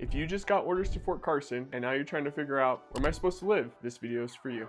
If you just got orders to Fort Carson and now you're trying to figure out where am I supposed to live, this video is for you.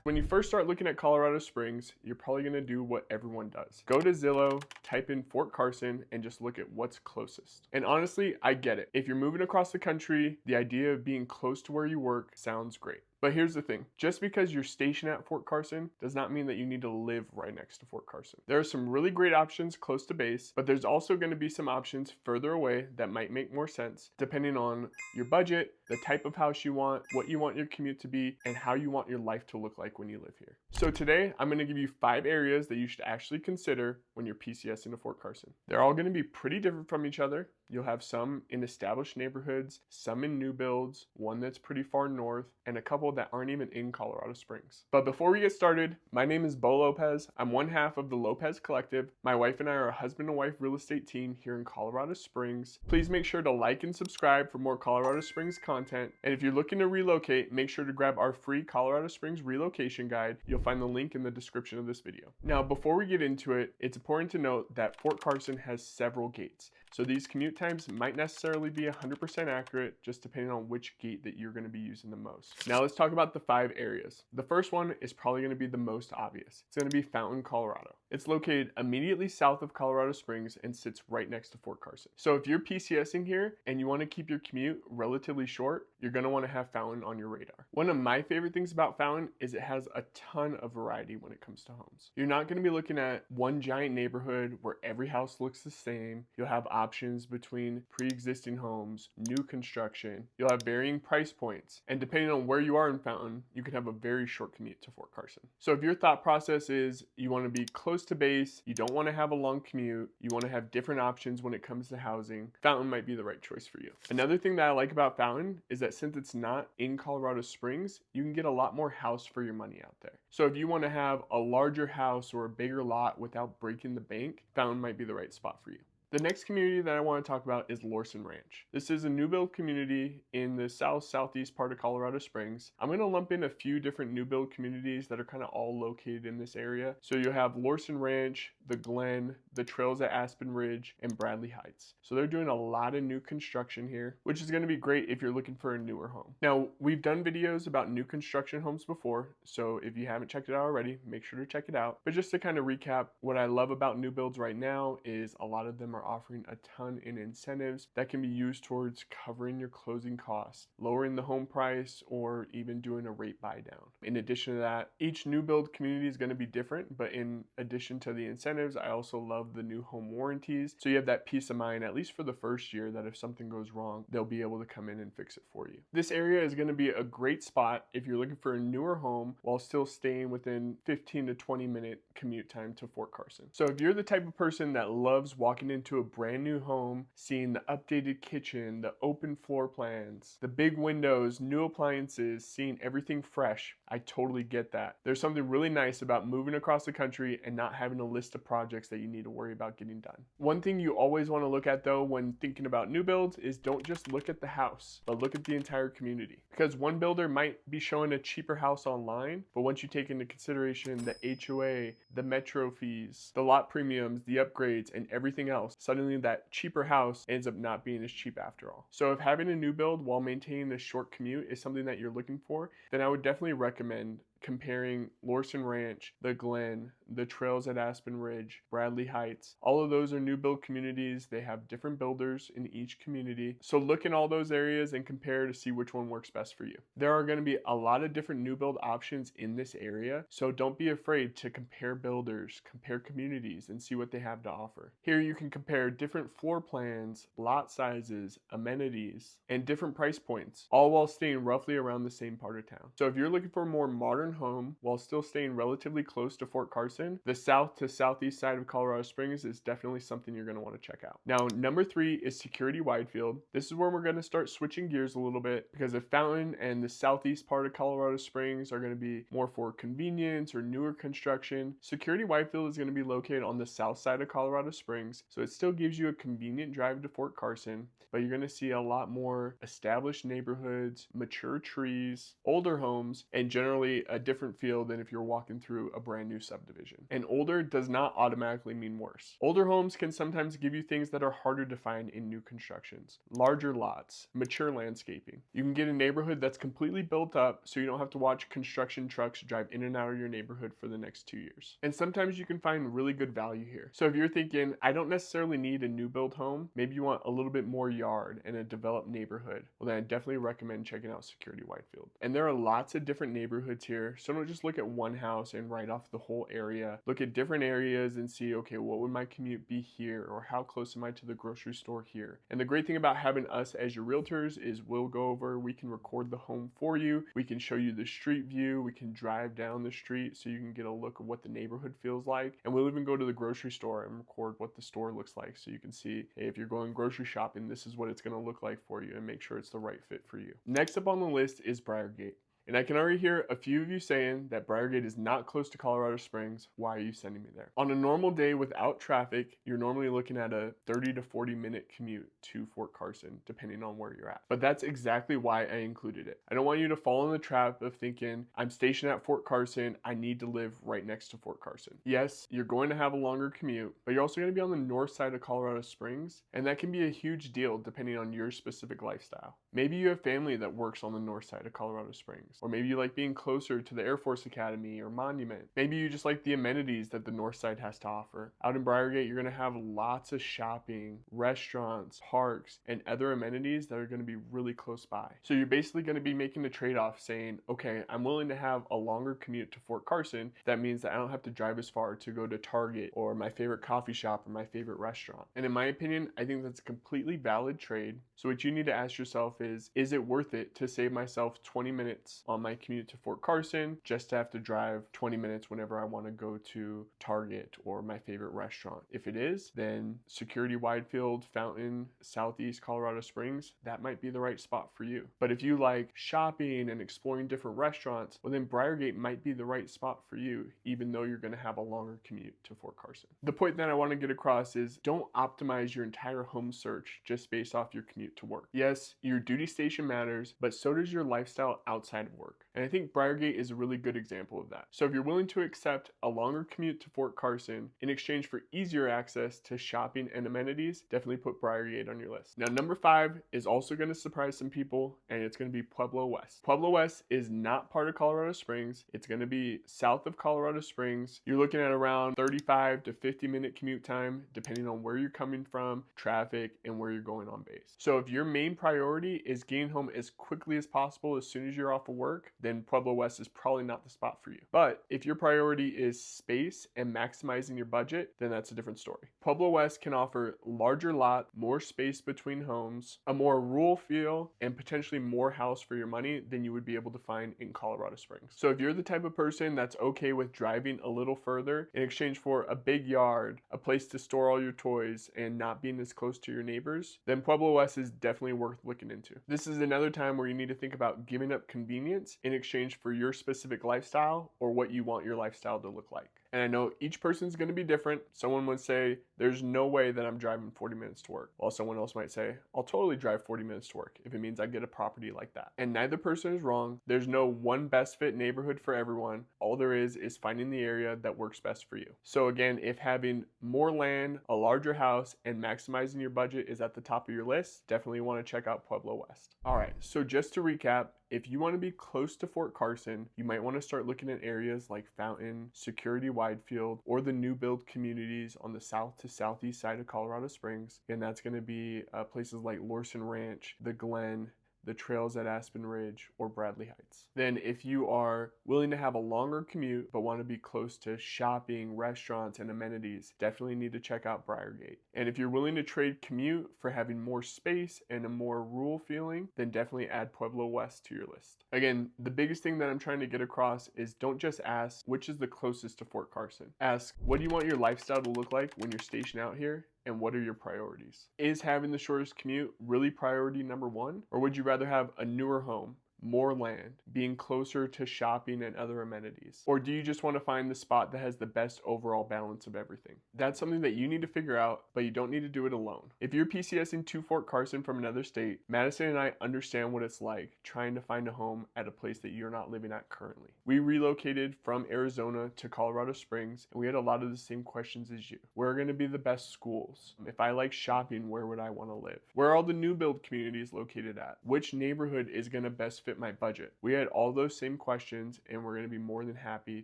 When you first start looking at Colorado Springs, you're probably going to do what everyone does. Go to Zillow, type in Fort Carson, and just look at what's closest. And honestly, I get it. If you're moving across the country, the idea of being close to where you work sounds great. But here's the thing, just because you're stationed at Fort Carson does not mean that you need to live right next to Fort Carson. There are some really great options close to base, but there's also going to be some options further away that might make more sense depending on your budget, the type of house you want, what you want your commute to be, and how you want your life to look like when you live here. So today, I'm going to give you 5 areas that you should actually consider when you're PCSing to Fort Carson. They're all going to be pretty different from each other. You'll have some in established neighborhoods, some in new builds, one that's pretty far north, and a couple that aren't even in Colorado Springs. But before we get started, my name is Beau Lopez. I'm one half of the Lopez Collective. My wife and I are a husband and wife real estate team here in Colorado Springs. Please make sure to like and subscribe for more Colorado Springs content. And if you're looking to relocate, make sure to grab our free Colorado Springs relocation guide. You'll find the link in the description of this video. Now, before we get into it, it's important to note that Fort Carson has several gates. So these commute times might necessarily be 100% accurate, just depending on which gate that you're going to be using the most. Now let's talk about the 5 areas. The first one is probably going to be the most obvious. It's going to be Fountain, Colorado. It's located immediately south of Colorado Springs and sits right next to Fort Carson. So if you're PCSing here and you want to keep your commute relatively short, you're going to want to have Fountain on your radar. One of my favorite things about Fountain is it has a ton of variety when it comes to homes. You're not going to be looking at one giant neighborhood where every house looks the same. You'll have options between pre-existing homes, new construction. You'll have varying price points. And depending on where you are in Fountain, you can have a very short commute to Fort Carson. So if your thought process is you want to be close to base, you don't want to have a long commute, you want to have different options when it comes to housing, Fountain might be the right choice for you. Another thing that I like about Fountain is that since it's not in Colorado Springs, you can get a lot more house for your money out there. So if you want to have a larger house or a bigger lot without breaking the bank, Fountain might be the right spot for you. The next community that I want to talk about is Lorson Ranch. This is a new build community in the southeast part of Colorado Springs. I'm going to lump in a few different new build communities that are kind of all located in this area. So you have Lorson Ranch, the Glen, the Trails at Aspen Ridge, and Bradley Heights. So they're doing a lot of new construction here, which is going to be great if you're looking for a newer home. Now, we've done videos about new construction homes before, so if you haven't checked it out already, make sure to check it out. But just to kind of recap, what I love about new builds right now is a lot of them are offering a ton in incentives that can be used towards covering your closing costs, lowering the home price, or even doing a rate buy down. In addition to that, each new build community is going to be different, but in addition to the incentives, I also love the new home warranties. So you have that peace of mind, at least for the first year, that if something goes wrong, they'll be able to come in and fix it for you. This area is going to be a great spot if you're looking for a newer home while still staying within 15 to 20 minute commute time to Fort Carson. So if you're the type of person that loves walking into a brand new home, seeing the updated kitchen, the open floor plans, the big windows, new appliances, seeing everything fresh, I totally get that. There's something really nice about moving across the country and not having a list of projects that you need to worry about getting done. One thing you always want to look at though when thinking about new builds is don't just look at the house, but look at the entire community. Because one builder might be showing a cheaper house online, but once you take into consideration the HOA, the metro fees, the lot premiums, the upgrades, and everything else, suddenly that cheaper house ends up not being as cheap after all. So if having a new build while maintaining a short commute is something that you're looking for, then I would definitely recommend comparing Lorson Ranch, the Glen, the Trails at Aspen Ridge, Bradley Heights. All of those are new build communities. They have different builders in each community. So look in all those areas and compare to see which one works best for you. There are going to be a lot of different new build options in this area, so don't be afraid to compare builders, compare communities, and see what they have to offer. Here you can compare different floor plans, lot sizes, amenities, and different price points, all while staying roughly around the same part of town. So if you're looking for a more modern home while still staying relatively close to Fort Carson, the south to southeast side of Colorado Springs is definitely something you're going to want to check out. Now, number 3 is Security Widefield. This is where we're going to start switching gears a little bit because the Fountain and the southeast part of Colorado Springs are going to be more for convenience or newer construction. Security Widefield is going to be located on the south side of Colorado Springs, so it still gives you a convenient drive to Fort Carson, but you're going to see a lot more established neighborhoods, mature trees, older homes, and generally a a different feel than if you're walking through a brand new subdivision. And older does not automatically mean worse. Older homes can sometimes give you things that are harder to find in new constructions. Larger lots, mature landscaping. You can get a neighborhood that's completely built up so you don't have to watch construction trucks drive in and out of your neighborhood for the next 2 years. And sometimes you can find really good value here. So if you're thinking, I don't necessarily need a new build home, maybe you want a little bit more yard and a developed neighborhood, well then I definitely recommend checking out Security Widefield. And there are lots of different neighborhoods here, so don't just look at one house and write off the whole area. Look at different areas and see, okay, what would my commute be here, or how close am I to the grocery store here? And the great thing about having us as your realtors is we'll go over, we can record the home for you, we can show you the street view, we can drive down the street so you can get a look of what the neighborhood feels like, and we'll even go to the grocery store and record what the store looks like so you can see, hey, if you're going grocery shopping, this is what it's going to look like for you, and make sure it's the right fit for you. Next up on the list is Briargate. And I can already hear a few of you saying that Briargate is not close to Colorado Springs. Why are you sending me there? On a normal day without traffic, you're normally looking at a 30 to 40 minute commute to Fort Carson, depending on where you're at. But that's exactly why I included it. I don't want you to fall in the trap of thinking, I'm stationed at Fort Carson, I need to live right next to Fort Carson. Yes, you're going to have a longer commute, but you're also going to be on the north side of Colorado Springs, and that can be a huge deal depending on your specific lifestyle. Maybe you have family that works on the north side of Colorado Springs. Or maybe you like being closer to the Air Force Academy or Monument. Maybe you just like the amenities that the north side has to offer. Out in Briargate, you're gonna have lots of shopping, restaurants, parks, and other amenities that are gonna be really close by. So you're basically gonna be making the trade-off saying, okay, I'm willing to have a longer commute to Fort Carson. That means that I don't have to drive as far to go to Target or my favorite coffee shop or my favorite restaurant. And in my opinion, I think that's a completely valid trade. So what you need to ask yourself is it worth it to save myself 20 minutes on my commute to Fort Carson just to have to drive 20 minutes whenever I want to go to Target or my favorite restaurant? If it is, then Security Widefield, Fountain, Southeast Colorado Springs, that might be the right spot for you. But if you like shopping and exploring different restaurants, well then Briargate might be the right spot for you, even though you're going to have a longer commute to Fort Carson. The point that I want to get across is don't optimize your entire home search just based off your commute to work. Yes, your duty station matters, but so does your lifestyle outside of work. And I think Briargate is a really good example of that. So if you're willing to accept a longer commute to Fort Carson in exchange for easier access to shopping and amenities, definitely put Briargate on your list. Now, number 5 is also going to surprise some people, and it's going to be Pueblo West. Pueblo West is not part of Colorado Springs. It's going to be south of Colorado Springs. You're looking at around 35 to 50 minute commute time, depending on where you're coming from, traffic, and where you're going on base. So if your main priority is getting home as quickly as possible as soon as you're off of work, then Pueblo West is probably not the spot for you. But if your priority is space and maximizing your budget, then that's a different story. Pueblo West can offer larger lot, more space between homes, a more rural feel, and potentially more house for your money than you would be able to find in Colorado Springs. So if you're the type of person that's okay with driving a little further in exchange for a big yard, a place to store all your toys, and not being as close to your neighbors, then Pueblo West is definitely worth looking into. This is another time where you need to think about giving up convenience in exchange for your specific lifestyle or what you want your lifestyle to look like. And I know each person's going to be different. Someone would say, there's no way that I'm driving 40 minutes to work. While someone else might say, I'll totally drive 40 minutes to work if it means I get a property like that. And neither person is wrong. There's no one best fit neighborhood for everyone. All there is finding the area that works best for you. So again, if having more land, a larger house, and maximizing your budget is at the top of your list, definitely want to check out Pueblo West. All right, so just to recap, if you want to be close to Fort Carson, you might want to start looking at areas like Fountain, Security Widefield, or the new build communities on the south to southeast side of Colorado Springs. And that's going to be places like Lorson Ranch, the Glen, the trails at Aspen Ridge, or Bradley Heights. Then if you are willing to have a longer commute but want to be close to shopping, restaurants, and amenities, definitely need to check out Briargate. And if you're willing to trade commute for having more space and a more rural feeling, then definitely add Pueblo West to your list. Again, the biggest thing that I'm trying to get across is don't just ask which is the closest to Fort Carson. Ask, what do you want your lifestyle to look like when you're stationed out here? And what are your priorities? Is having the shortest commute really priority number 1? Or would you rather have a newer home, more land, being closer to shopping and other amenities? Or do you just want to find the spot that has the best overall balance of everything? That's something that you need to figure out, but you don't need to do it alone. If you're PCSing to Fort Carson from another state, Madison and I understand what it's like trying to find a home at a place that you're not living at currently. We relocated from Arizona to Colorado Springs, and we had a lot of the same questions as you. Where are going to be the best schools? If I like shopping, where would I want to live? Where are all the new build communities located at? Which neighborhood is going to best fit my budget? We had all those same questions, and we're going to be more than happy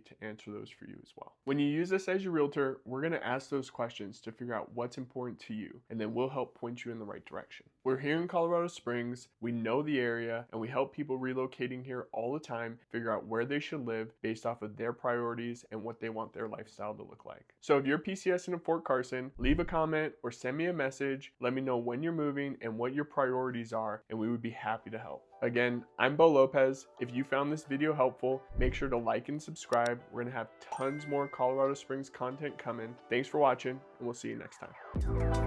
to answer those for you as well. When you use us as your realtor, we're going to ask those questions to figure out what's important to you, and then we'll help point you in the right direction. We're here in Colorado Springs, we know the area, and we help people relocating here all the time figure out where they should live based off of their priorities and what they want their lifestyle to look like. So if you're PCSing in Fort Carson, leave a comment or send me a message. Let me know when you're moving and what your priorities are, and we would be happy to help. Again, I'm Beau Lopez. If you found this video helpful, make sure to like and subscribe. We're going to have tons more Colorado Springs content coming. Thanks for watching, and we'll see you next time.